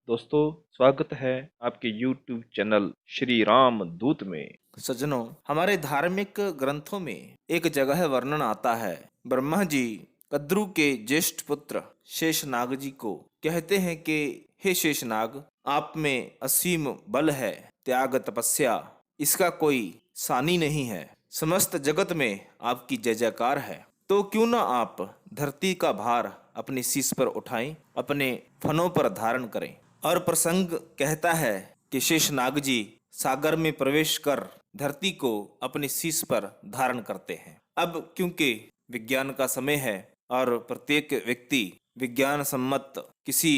दोस्तों, स्वागत है आपके YouTube चैनल श्री राम दूत में। सज्जनों, हमारे धार्मिक ग्रंथों में एक जगह वर्णन आता है। ब्रह्मा जी कद्रु के ज्येष्ठ पुत्र शेषनाग जी को कहते हैं कि हे शेषनाग, आप में असीम बल है, त्याग तपस्या इसका कोई सानी नहीं है। समस्त जगत में आपकी जय जयकार है। तो क्यों ना आप धरती का भार अपनी शीश पर उठाएं, अपने फनों पर धारण करें। और प्रसंग कहता है कि शेषनाग जी सागर में प्रवेश कर धरती को अपनी शीश पर धारण करते हैं। अब क्योंकि विज्ञान का समय है और प्रत्येक व्यक्ति विज्ञान सम्मत किसी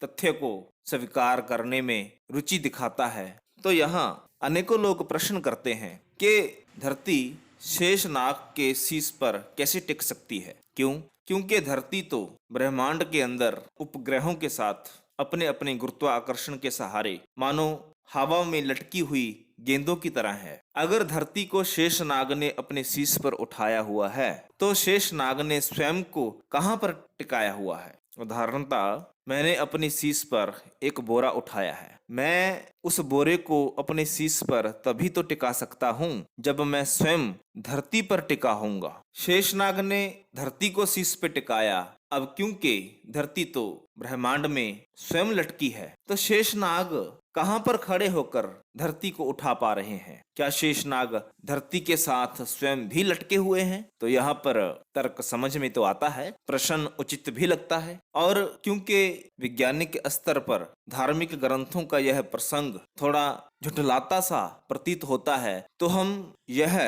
तथ्य को स्वीकार करने में रुचि दिखाता है, तो यहाँ अनेकों लोग प्रश्न करते हैं कि धरती शेषनाग के शीश पर कैसे टिक सकती है। क्यों? क्योंकि धरती तो ब्रह्मांड के अंदर उपग्रहों के साथ अपने अपने गुरुत्वाकर्षण के सहारे मानो हवा में लटकी हुई गेंदों की तरह है। अगर धरती को शेषनाग ने अपने शीश पर उठाया हुआ है, तो शेषनाग ने स्वयं को कहां पर टिकाया हुआ है। उदाहरणतः मैंने अपनी शीश पर एक बोरा उठाया है। मैं उस बोरे को अपने शीश पर तभी तो टिका सकता हूं जब मैं स्वयं धरती पर टिका होऊंगा। शेषनाग ने धरती को शीश पे टिकाया। अब क्योंकि धरती तो ब्रह्मांड में स्वयं लटकी है, तो शेषनाग कहां पर खड़े होकर धरती को उठा पा रहे हैं? क्या शेषनाग धरती के साथ स्वयं भी लटके हुए हैं? तो यहाँ पर तर्क समझ में तो आता है, प्रश्न उचित भी लगता है। और क्योंकि वैज्ञानिक स्तर पर धार्मिक ग्रंथों का यह प्रसंग थोड़ा झुठलाता सा प्रतीत होता है, तो हम यह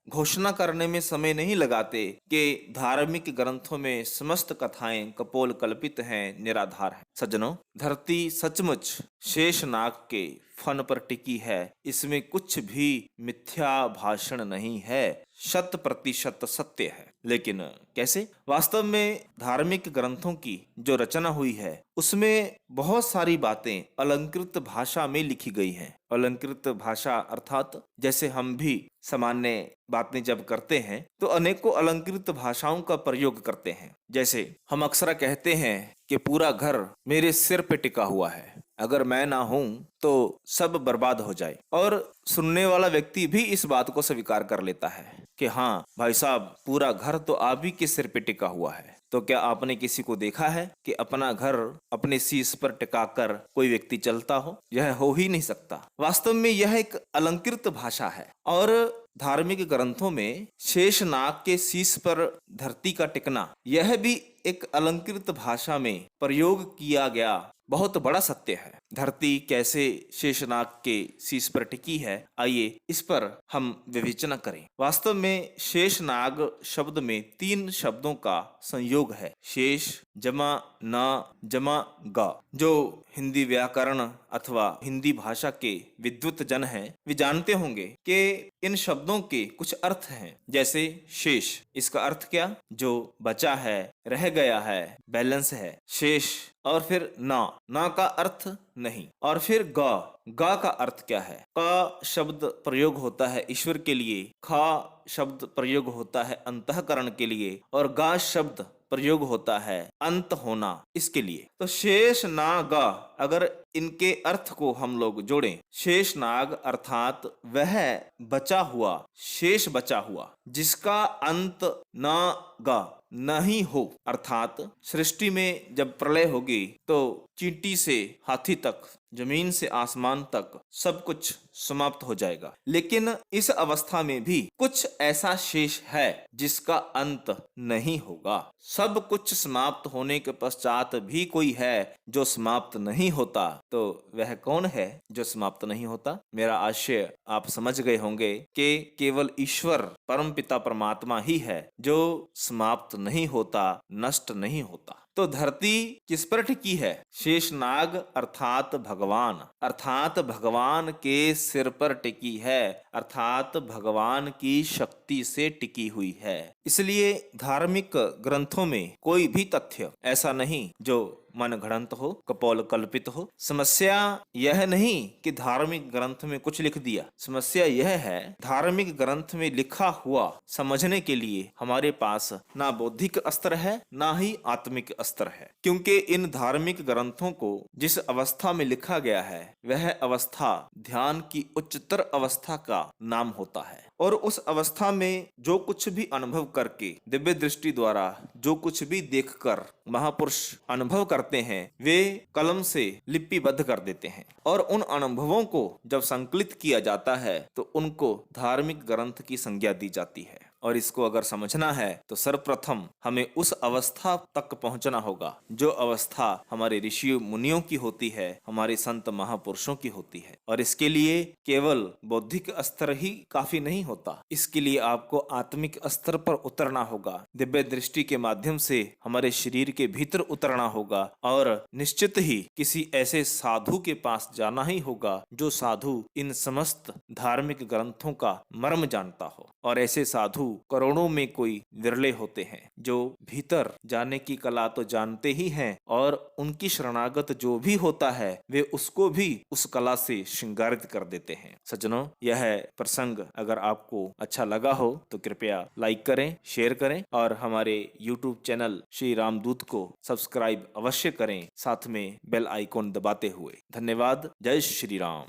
घोषणा करने में समय नहीं लगाते कि धार्मिक ग्रंथों में समस्त कथाएं कपोल कल्पित हैं, निराधार हैं। सज्जनों, धरती सचमुच शेषनाग के फन पर टिकी है। इसमें कुछ भी मिथ्या भाषण नहीं है, 100% सत्य है। लेकिन कैसे? वास्तव में धार्मिक ग्रंथों की जो रचना हुई है, उसमें बहुत सारी बातें अलंकृत भाषा में लिखी गई हैं। अलंकृत भाषा अर्थात जैसे हम भी सामान्य बातें जब करते हैं तो अनेकों अलंकृत भाषाओं का प्रयोग करते हैं। जैसे हम अक्सर कहते हैं कि पूरा घर मेरे सिर पे टिका हुआ है, अगर मैं ना हूं तो सब बर्बाद हो जाए। और सुनने वाला व्यक्ति भी इस बात को स्वीकार कर लेता है कि हाँ भाई साहब, पूरा घर तो आप ही के सिर पे टिका हुआ है। तो क्या आपने किसी को देखा है कि अपना घर अपने शीश पर टिकाकर कोई व्यक्ति चलता हो? यह हो ही नहीं सकता। वास्तव में यह एक अलंकृत भाषा है। और धार्मिक ग्रंथों में शेषनाग के शीश पर धरती का टिकना, यह भी एक अलंकृत भाषा में प्रयोग किया गया बहुत बड़ा सत्य है। धरती कैसे शेषनाग के शीश पर टिकी है, आइए इस पर हम विवेचना करें। वास्तव में शेषनाग शब्द में 3 शब्दों का संयोग है, शेष जमा ना जमा गा। जो हिंदी व्याकरण अथवा हिंदी भाषा के विद्वत जन हैं, वे जानते होंगे कि इन शब्दों के कुछ अर्थ हैं। जैसे शेष, इसका अर्थ क्या? जो बचा है, रह गया है, बैलेंस है, शेष। और फिर ना का अर्थ नहीं। और फिर गा का अर्थ क्या है? का शब्द प्रयोग होता है ईश्वर के लिए, खा शब्द प्रयोग होता है अंतःकरण के लिए, और गा शब्द प्रयोग होता है अंत होना, इसके लिए। तो शेष नागा, अगर इनके अर्थ को हम लोग जोड़ें, शेष नाग अर्थात वह बचा हुआ, शेष बचा हुआ, जिसका अंत ना गा नहीं हो। अर्थात सृष्टि में जब प्रलय होगी तो चींटी से हाथी तक, जमीन से आसमान तक सब कुछ समाप्त हो जाएगा। लेकिन इस अवस्था में भी कुछ ऐसा शेष है जिसका अंत नहीं होगा। सब कुछ समाप्त होने के पश्चात भी कोई है जो समाप्त नहीं होता। तो वह कौन है जो समाप्त नहीं होता? मेरा आशय आप समझ गए होंगे कि केवल ईश्वर परम पिता परमात्मा ही है जो समाप्त नहीं होता, नष्ट नहीं होता। तो धरती किस पर टिकी है? शेषनाग अर्थात भगवान, अर्थात भगवान के सिर पर टिकी है, अर्थात भगवान की शक्ति से टिकी हुई है। इसलिए धार्मिक ग्रंथों में कोई भी तथ्य ऐसा नहीं जो मन घड़ंत हो, कपोल कल्पित हो। समस्या यह नहीं कि धार्मिक ग्रंथ में कुछ लिख दिया, समस्या यह है धार्मिक ग्रंथ में लिखा हुआ समझने के लिए हमारे पास ना बौद्धिक अस्त्र है ना ही आत्मिक अस्त्र है। क्योंकि इन धार्मिक ग्रंथों को जिस अवस्था में लिखा गया है वह अवस्था ध्यान की उच्चतर अवस्था का नाम होता है, और उस अवस्था में जो कुछ भी अनुभव करके दिव्य दृष्टि द्वारा जो कुछ भी देखकर महापुरुष अनुभव करते हैं वे कलम से लिपिबद्ध कर देते हैं, और उन अनुभवों को जब संकलित किया जाता है तो उनको धार्मिक ग्रंथ की संज्ञा दी जाती है। और इसको अगर समझना है तो सर्वप्रथम हमें उस अवस्था तक पहुंचना होगा जो अवस्था हमारे ऋषि मुनियों की होती है, हमारे संत महापुरुषों की होती है। और इसके लिए केवल बौद्धिक स्तर ही काफी नहीं होता, इसके लिए आपको आत्मिक स्तर पर उतरना होगा, दिव्य दृष्टि के माध्यम से हमारे शरीर के भीतर उतरना होगा, और निश्चित ही किसी ऐसे साधु के पास जाना ही होगा जो साधु इन समस्त धार्मिक ग्रंथों का मर्म जानता हो। और ऐसे साधु करोड़ों में कोई विरले होते हैं जो भीतर जाने की कला तो जानते ही हैं, और उनकी शरणागत जो भी होता है वे उसको भी उस कला से श्रृंगारित कर देते हैं। सज्जनों, यह प्रसंग अगर आपको अच्छा लगा हो तो कृपया लाइक करें, शेयर करें, और हमारे YouTube चैनल श्री रामदूत को सब्सक्राइब अवश्य करें, साथ में बेल आइकॉन दबाते हुए। धन्यवाद। जय श्री राम।